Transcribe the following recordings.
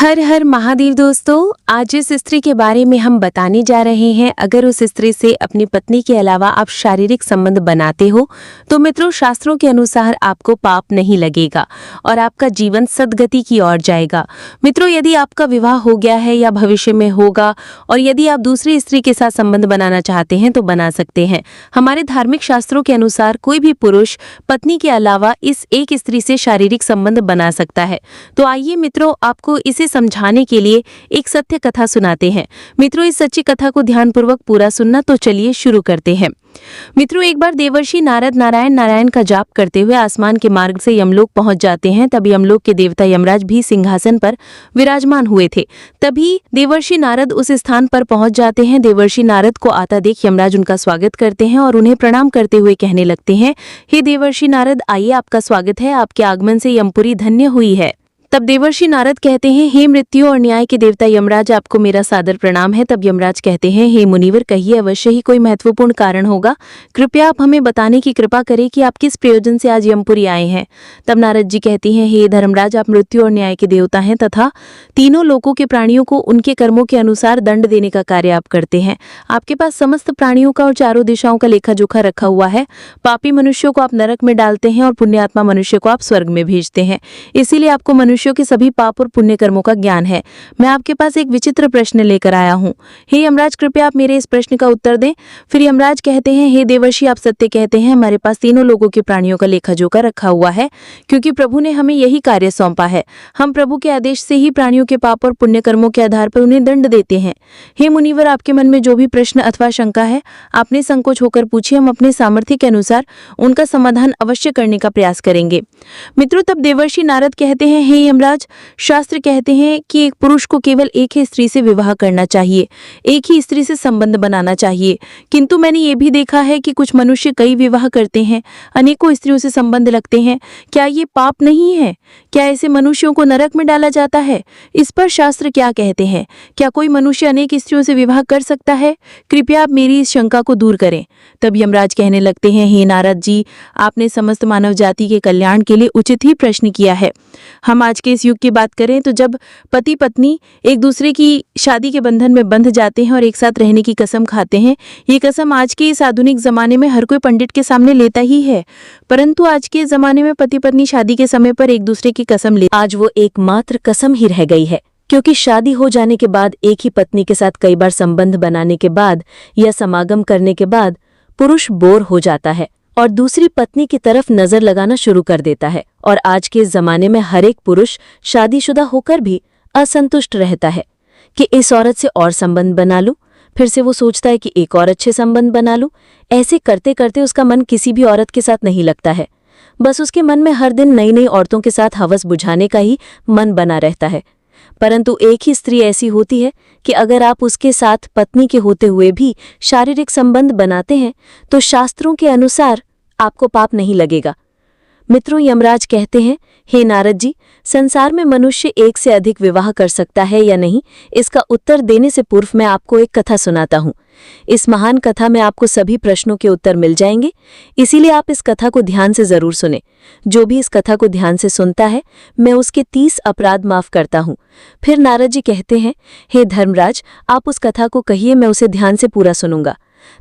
हर हर महादेव दोस्तों, आज जिस स्त्री के बारे में हम बताने जा रहे हैं, अगर उस स्त्री से अपनी पत्नी के अलावा आप शारीरिक संबंध बनाते हो तो मित्रों, शास्त्रों के अनुसार आपको पाप नहीं लगेगा और आपका जीवन सद्गति की ओर जाएगा। मित्रों, यदि आपका विवाह हो गया है या भविष्य में होगा और यदि आप दूसरी स्त्री के साथ संबंध बनाना चाहते हैं तो बना सकते हैं। हमारे धार्मिक शास्त्रों के अनुसार कोई भी पुरुष पत्नी के अलावा इस एक स्त्री से शारीरिक संबंध बना सकता है। तो आइए मित्रों, आपको इसे समझाने के लिए एक सत्य कथा सुनाते हैं। मित्रों, इस सच्ची कथा को ध्यानपूर्वक पूरा सुनना। तो चलिए शुरू करते हैं। मित्रों, एक बार देवर्षि नारद नारायण नारायण का जाप करते हुए आसमान के मार्ग से यमलोक पहुंच जाते हैं। तभी यमलोक के देवता यमराज भी सिंहासन पर विराजमान हुए थे। तभी देवर्षि नारद उस स्थान पर पहुंच जाते हैं। देवर्षि नारद को आता देख यमराज उनका स्वागत करते हैं और उन्हें प्रणाम करते हुए कहने लगते हैं, हे देवर्षि नारद, आइए, आपका स्वागत है। आपके आगमन से यमपुरी धन्य हुई है। तब देवर्षि नारद कहते हैं, हे मृत्यु और न्याय के देवता यमराज, आपको मेरा सादर प्रणाम है। तब यमराज कहते हैं, हे मुनिवर, कहिए, अवश्य ही कोई महत्वपूर्ण कारण होगा। कृपया आप हमें बताने की कृपा करें कि आप किस प्रयोजन से आज यमपुरी आए हैं। तब नारद जी कहते हैं, हे धर्मराज, आप मृत्यु और न्याय के देवता हैं तथा तीनों लोकों के प्राणियों को उनके कर्मों के अनुसार दंड देने का कार्य आप करते हैं। आपके पास समस्त प्राणियों का और चारों दिशाओं का लेखा जोखा रखा हुआ है। पापी मनुष्यों को आप नरक में डालते हैं और पुण्यात्मा मनुष्य को आप स्वर्ग में भेजते हैं। इसीलिए आपको मनुष्यों के सभी पाप और पुण्य कर्मों का ज्ञान है। मैं आपके पास एक विचित्र प्रश्न लेकर आया हूँ। हे यमराज, कृपया आप मेरे इस प्रश्न का उत्तर दें। फिर यमराज कहते हैं, हे देवर्षि, आप सत्य कहते हैं। हमारे पास तीनों लोगों के प्राणियों का लेखा जोखा रखा हुआ है, क्योंकि प्रभु ने हमें यही कार्य सौंपा है। हम प्रभु के आदेश से ही प्राणियों के पाप और पुण्य कर्मों के आधार पर उन्हें दंड देते हैं। हे मुनिवर, आपके मन में जो भी प्रश्न अथवा शंका है, आपने संकोच होकर पूछिए। हम अपने सामर्थ्य के अनुसार उनका समाधान अवश्य करने का प्रयास करेंगे। मित्रों, तब देवर्षि नारद कहते हैं, हे यमराज, शास्त्र कहते हैं कि एक पुरुष को केवल एक ही स्त्री से विवाह करना चाहिए, एक ही स्त्री से संबंध बनाना चाहिए। किंतु मैंने ये भी देखा है कि कुछ मनुष्य कई विवाह करते हैं, अनेकों स्त्रियों से संबंध रखते हैं। क्या ये पाप नहीं है? क्या ऐसे मनुष्यों को नरक में डाला जाता है? इस पर शास्त्र क्या कहते हैं? क्या कोई मनुष्य अनेक स्त्रियों से विवाह कर सकता है? कृपया आप मेरी इस शंका को दूर करें। तब यमराज कहने लगते हैं, हे नारद जी, आपने समस्त मानव जाति के कल्याण के लिए उचित ही प्रश्न किया है। हम आज के इस युग की बात करें तो जब पति पत्नी एक दूसरे की शादी के बंधन में बंध जाते हैं और एक साथ रहने की कसम खाते हैं, ये कसम आज के इस आधुनिक जमाने में हर कोई पंडित के सामने लेता ही है। परंतु आज के जमाने में पति पत्नी शादी के समय पर एक दूसरे की कसम ले, आज वो एकमात्र कसम ही रह गई है, क्योंकि शादी हो जाने के बाद एक ही पत्नी के साथ कई बार संबंध बनाने के बाद या समागम करने के बाद पुरुष बोर हो जाता है और दूसरी पत्नी की तरफ नजर लगाना शुरू कर देता है। और आज के जमाने में हर एक पुरुष शादीशुदा होकर भी असंतुष्ट रहता है कि इस औरत से और संबंध बना लूं, फिर से वो सोचता है कि एक और अच्छे संबंध बना लूं। ऐसे करते करते उसका मन किसी भी औरत के साथ नहीं लगता है। बस उसके मन में हर दिन नई नई औरतों के साथ हवस बुझाने का ही मन बना रहता है। परंतु एक ही स्त्री ऐसी होती है कि अगर आप उसके साथ पत्नी के होते हुए भी शारीरिक संबंध बनाते हैं तो शास्त्रों के अनुसार आपको पाप नहीं लगेगा। मित्रों, यमराज कहते हैं, हे नारद जी, संसार में मनुष्य एक से अधिक विवाह कर सकता है या नहीं, इसका उत्तर देने से पूर्व मैं आपको एक कथा सुनाता हूँ। इस महान कथा में आपको सभी प्रश्नों के उत्तर मिल जाएंगे, इसीलिए आप इस कथा को ध्यान से जरूर सुने। जो भी इस कथा को ध्यान से सुनता है, मैं उसके 30 अपराध माफ करता हूँ। फिर नारद जी कहते हैं, हे धर्मराज, आप उस कथा को कहिए, मैं उसे ध्यान से पूरा सुनूंगा।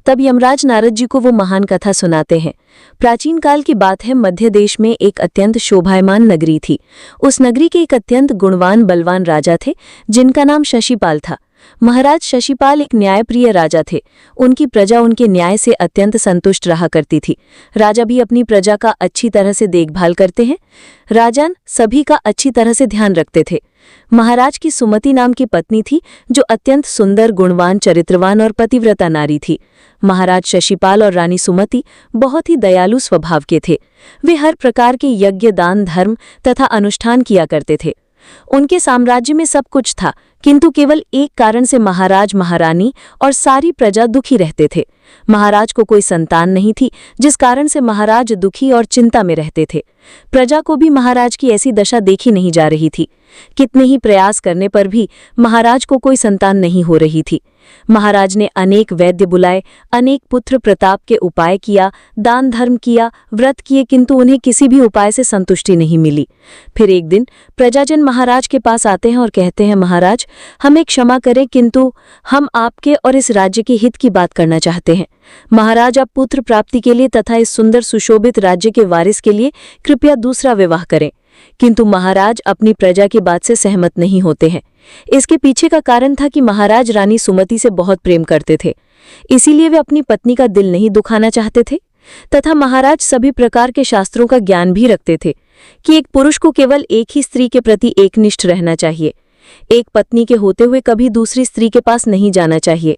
तब यमराज नारद जी को वो महान कथा सुनाते हैं। प्राचीन काल की बात है। मध्य देश में एक अत्यंत शोभायमान नगरी थी। उस नगरी के एक अत्यंत गुणवान बलवान राजा थे, जिनका नाम शशिपाल था। महाराज शशिपाल एक न्यायप्रिय राजा थे। उनकी प्रजा उनके न्याय से अत्यंत संतुष्ट रहा करती थी। राजा भी अपनी प्रजा का अच्छी तरह से देखभाल करते हैं। राजन सभी का अच्छी तरह से ध्यान रखते थे। महाराज की सुमति नाम की पत्नी थी, जो अत्यंत सुंदर, गुणवान, चरित्रवान और पतिव्रता नारी थी। महाराज शशिपाल और रानी सुमति बहुत ही दयालु स्वभाव के थे। वे हर प्रकार के यज्ञ, दान, धर्म तथा अनुष्ठान किया करते थे। उनके साम्राज्य में सब कुछ था, किंतु केवल एक कारण से महाराज, महारानी और सारी प्रजा दुखी रहते थे। महाराज को कोई संतान नहीं थी, जिस कारण से महाराज दुखी और चिंता में रहते थे। प्रजा को भी महाराज की ऐसी दशा देखी नहीं जा रही थी। कितने ही प्रयास करने पर भी महाराज को कोई संतान नहीं हो रही थी। महाराज ने अनेक वैद्य बुलाए, अनेक पुत्र प्रताप के उपाय किया, दान धर्म किया, व्रत किए, किंतु उन्हें किसी भी उपाय से संतुष्टि नहीं मिली। फिर एक दिन प्रजाजन महाराज के पास आते हैं और कहते हैं, महाराज हमें क्षमा करें, किंतु हम आपके और इस राज्य के हित की बात करना चाहते हैं। महाराज आप पुत्र प्राप्ति के लिए तथा इस सुंदर सुशोभित राज्य के वारिस के लिए कृपया दूसरा विवाह करें। किंतु महाराज अपनी प्रजा की बात से सहमत नहीं होते हैं। इसके पीछे का कारण था कि महाराज रानी सुमति से बहुत प्रेम करते थे, इसीलिए वे अपनी पत्नी का दिल नहीं दुखाना चाहते थे। तथा महाराज सभी प्रकार के शास्त्रों का ज्ञान भी रखते थे कि एक पुरुष को केवल एक ही स्त्री के प्रति एकनिष्ठ रहना चाहिए। एक पत्नी के होते हुए कभी दूसरी स्त्री के पास नहीं जाना चाहिए।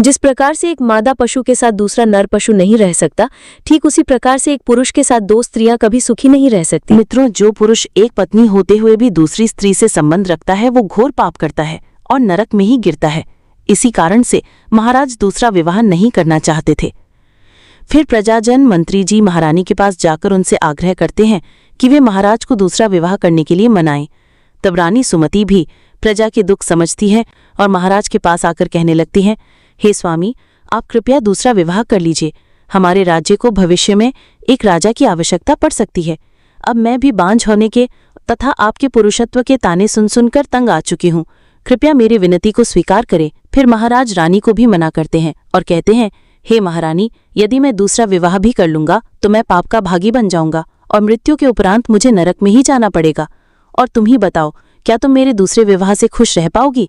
जिस प्रकार से एक मादा पशु के साथ दूसरा नर पशु नहीं रह सकता, ठीक उसी प्रकार से एक पुरुष के साथ दो स्त्रियां कभी सुखी नहीं रह सकती। मित्रों, जो पुरुष एक पत्नी होते हुए भी दूसरी स्त्री से संबंध रखता है वो घोर पाप करता है और नरक में ही गिरता है। इसी कारण से महाराज दूसरा विवाह नहीं करना चाहते थे। फिर प्रजाजन मंत्री जी महारानी के पास जाकर उनसे आग्रह करते हैं कि वे महाराज को दूसरा विवाह करने के लिए मनाएं। तब रानी सुमति भी प्रजा के दुख समझती है और महाराज के पास आकर कहने लगती हैं, हे स्वामी, आप कृपया दूसरा विवाह कर लीजिए। हमारे राज्य को भविष्य में एक राजा की आवश्यकता पड़ सकती है। अब मैं भी बांझ होने के तथा आपके पुरुषत्व के ताने सुन सुनकर तंग आ चुकी हूँ। कृपया मेरी विनती को स्वीकार करें। फिर महाराज रानी को भी मना करते हैं और कहते हैं, हे महारानी, यदि मैं दूसरा विवाह भी कर लूंगा तो मैं पाप का भागी बन जाऊंगा और मृत्यु के उपरांत मुझे नरक में ही जाना पड़ेगा। और तुम ही बताओ, क्या तुम मेरे दूसरे विवाह से खुश रह पाओगी?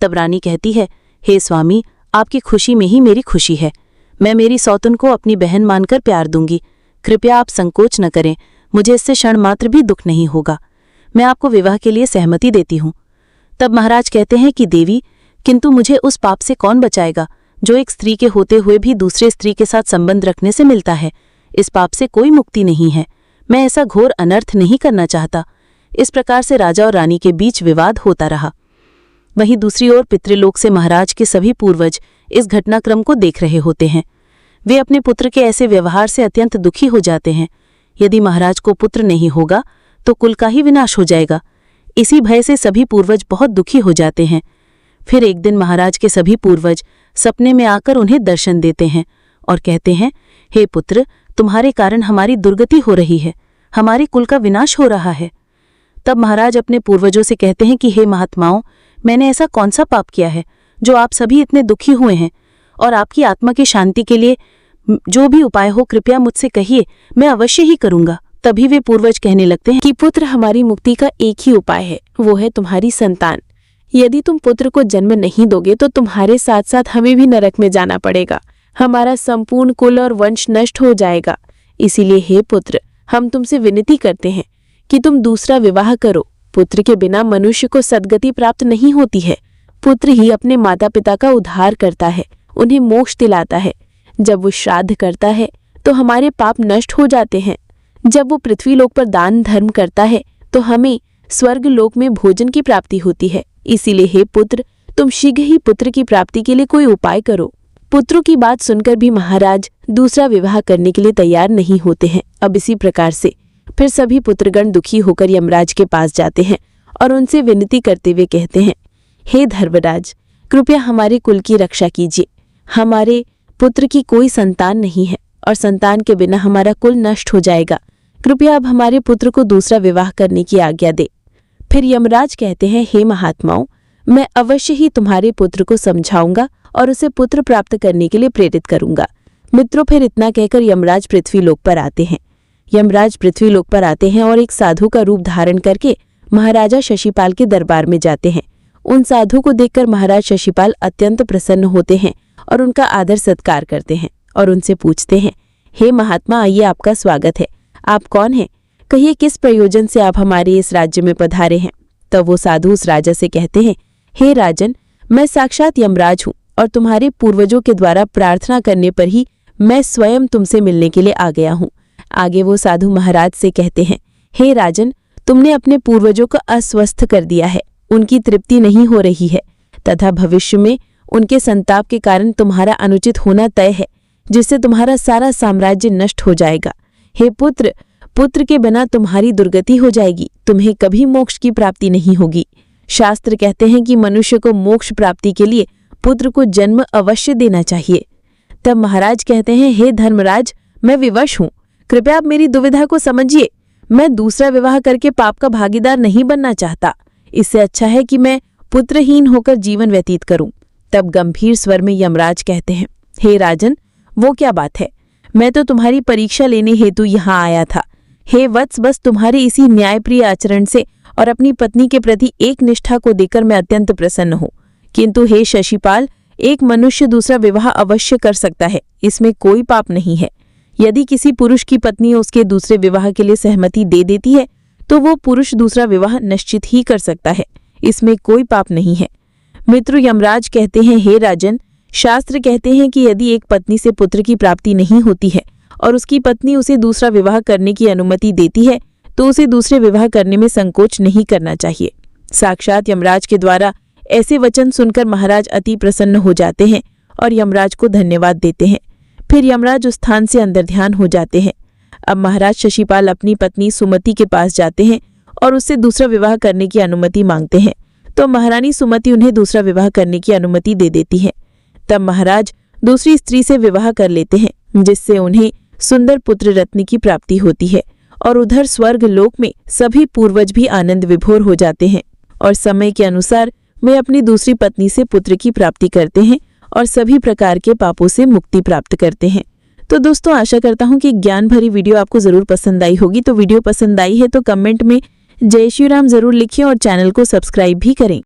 तब रानी कहती है, हे स्वामी, आपकी खुशी में ही मेरी खुशी है। मैं मेरी सौतन को अपनी बहन मानकर प्यार दूंगी। कृपया आप संकोच न करें, मुझे इससे क्षण मात्र भी दुख नहीं होगा। मैं आपको विवाह के लिए सहमति देती हूँ। तब महाराज कहते हैं कि देवी, किंतु मुझे उस पाप से कौन बचाएगा जो एक स्त्री के होते हुए भी दूसरे स्त्री के साथ संबंध रखने से मिलता है। इस पाप से कोई मुक्ति नहीं है। मैं ऐसा घोर अनर्थ नहीं करना चाहता। इस प्रकार से राजा और रानी के बीच विवाद होता रहा। वहीं दूसरी ओर पितृलोक से महाराज के सभी पूर्वज इस घटनाक्रम को देख रहे होते हैं। वे अपने पुत्र के ऐसे व्यवहार से अत्यंत दुखी हो जाते हैं। यदि महाराज को पुत्र नहीं होगा तो कुल का ही विनाश हो जाएगा। इसी भय से सभी पूर्वज बहुत दुखी हो जाते हैं। फिर एक दिन महाराज के सभी पूर्वज सपने में आकर उन्हें दर्शन देते हैं और कहते हैं, हे पुत्र, तुम्हारे कारण हमारी दुर्गति हो रही है, हमारे कुल का विनाश हो रहा है। तब महाराज अपने पूर्वजों से कहते हैं कि हे महात्माओं, मैंने ऐसा कौन सा पाप किया है जो आप सभी इतने दुखी हुए हैं, और आपकी आत्मा की शांति के लिए जो भी उपाय हो कृपया मुझसे कहिए, मैं अवश्य ही करूंगा। तभी वे पूर्वज कहने लगते हैं कि पुत्र हमारी मुक्ति का एक ही उपाय है, वो है तुम्हारी संतान। यदि तुम पुत्र को जन्म नहीं दोगे तो तुम्हारे साथ साथ हमें भी नरक में जाना पड़ेगा। हमारा संपूर्ण कुल और वंश नष्ट हो जाएगा। इसीलिए हे पुत्र, हम तुमसे विनती करते हैं कि तुम दूसरा विवाह करो। पुत्र के बिना मनुष्य को सद्गति प्राप्त नहीं होती है। पुत्र ही अपने माता पिता का उद्धार करता है, उन्हें मोक्ष दिलाता है। जब वो श्राद्ध करता है तो हमारे पाप नष्ट हो जाते हैं। जब वो पृथ्वी लोक पर दान धर्म करता है तो हमें स्वर्ग लोक में भोजन की प्राप्ति होती है। इसीलिए हे पुत्र, तुम शीघ्र ही पुत्र की प्राप्ति के लिए कोई उपाय करो। पुत्रों की बात सुनकर भी महाराज दूसरा विवाह करने के लिए तैयार नहीं होते हैं। अब इसी प्रकार से फिर सभी पुत्रगण दुखी होकर यमराज के पास जाते हैं और उनसे विनती करते हुए कहते हैं, हे धर्मराज, कृपया हमारे कुल की रक्षा कीजिए। हमारे पुत्र की कोई संतान नहीं है और संतान के बिना हमारा कुल नष्ट हो जाएगा। कृपया अब हमारे पुत्र को दूसरा विवाह करने की आज्ञा दे। फिर यमराज कहते हैं, हे महात्माओं, मैं अवश्य ही तुम्हारे पुत्र को समझाऊंगा और उसे पुत्र प्राप्त करने के लिए प्रेरित करूंगा। मित्रों, फिर इतना कहकर यमराज पृथ्वीलोक पर आते हैं। यमराज पृथ्वीलोक पर आते हैं और एक साधु का रूप धारण करके महाराजा शशिपाल के दरबार में जाते हैं। उन साधु को देखकर महाराज शशिपाल अत्यंत प्रसन्न होते हैं और उनका आदर सत्कार करते हैं और उनसे पूछते हैं, हे महात्मा, आइए, आपका स्वागत है। आप कौन हैं? कहिए, किस प्रयोजन से आप हमारे इस राज्य में पधारे हैं? तब वो साधु उस राजा से कहते हैं, हे राजन, मैं साक्षात यमराज हूँ और तुम्हारे पूर्वजों के द्वारा प्रार्थना करने पर ही मैं स्वयं तुमसे मिलने के लिए आ गया हूँ। आगे वो साधु महाराज से कहते हैं, हे राजन, तुमने अपने पूर्वजों को अस्वस्थ कर दिया है, उनकी तृप्ति नहीं हो रही है तथा भविष्य में उनके संताप के कारण तुम्हारा अनुचित होना तय है, जिससे तुम्हारा सारा साम्राज्य नष्ट हो जाएगा। हे पुत्र, पुत्र के बिना तुम्हारी दुर्गति हो जाएगी, तुम्हें कभी मोक्ष की प्राप्ति नहीं होगी। शास्त्र कहते हैं कि मनुष्य को मोक्ष प्राप्ति के लिए पुत्र को जन्म अवश्य देना चाहिए। तब महाराज कहते हैं, हे धर्मराज, मैं विवश हूँ, कृपया आप मेरी दुविधा को समझिए। मैं दूसरा विवाह करके पाप का भागीदार नहीं बनना चाहता। इससे अच्छा है कि मैं पुत्रहीन होकर जीवन व्यतीत करूं। तब गंभीर स्वर में यमराज कहते हैं, हे राजन, वो क्या बात है? मैं तो तुम्हारी परीक्षा लेने हेतु यहाँ आया था। हे वत्स, बस तुम्हारे इसी न्यायप्रिय आचरण से और अपनी पत्नी के प्रति एक निष्ठा को देकर मैं अत्यंत प्रसन्न हूँ। किंतु हे शशिपाल, एक मनुष्य दूसरा विवाह अवश्य कर सकता है, इसमें कोई पाप नहीं है। यदि किसी पुरुष की पत्नी उसके दूसरे विवाह के लिए सहमति दे देती है तो वो पुरुष दूसरा विवाह निश्चित ही कर सकता है, इसमें कोई पाप नहीं है। मित्र यमराज कहते हैं, हे राजन, शास्त्र कहते हैं कि यदि एक पत्नी से पुत्र की प्राप्ति नहीं होती है और उसकी पत्नी उसे दूसरा विवाह करने की अनुमति देती है तो उसे दूसरे विवाह करने में संकोच नहीं करना चाहिए। साक्षात यमराज के द्वारा ऐसे वचन सुनकर महाराज अति प्रसन्न हो जाते हैं और यमराज को धन्यवाद देते हैं। फिर यमराज उस स्थान से अंतर्ध्यान हो जाते हैं। अब महाराज शशिपाल अपनी पत्नी सुमति के पास जाते हैं और उससे दूसरा विवाह करने की अनुमति मांगते हैं, तो महारानी सुमति उन्हें दूसरा विवाह करने की अनुमति दे देती है। तब महाराज दूसरी स्त्री से विवाह कर लेते हैं, जिससे उन्हें सुंदर पुत्र रत्न की प्राप्ति होती है और उधर स्वर्ग लोक में सभी पूर्वज भी आनंद विभोर हो जाते हैं और समय के अनुसार वे अपनी दूसरी पत्नी से पुत्र की प्राप्ति करते हैं और सभी प्रकार के पापों से मुक्ति प्राप्त करते हैं। तो दोस्तों, आशा करता हूं कि ज्ञान भरी वीडियो आपको जरूर पसंद आई होगी। तो वीडियो पसंद आई है तो कमेंट में जय श्री राम जरूर लिखें और चैनल को सब्सक्राइब भी करें।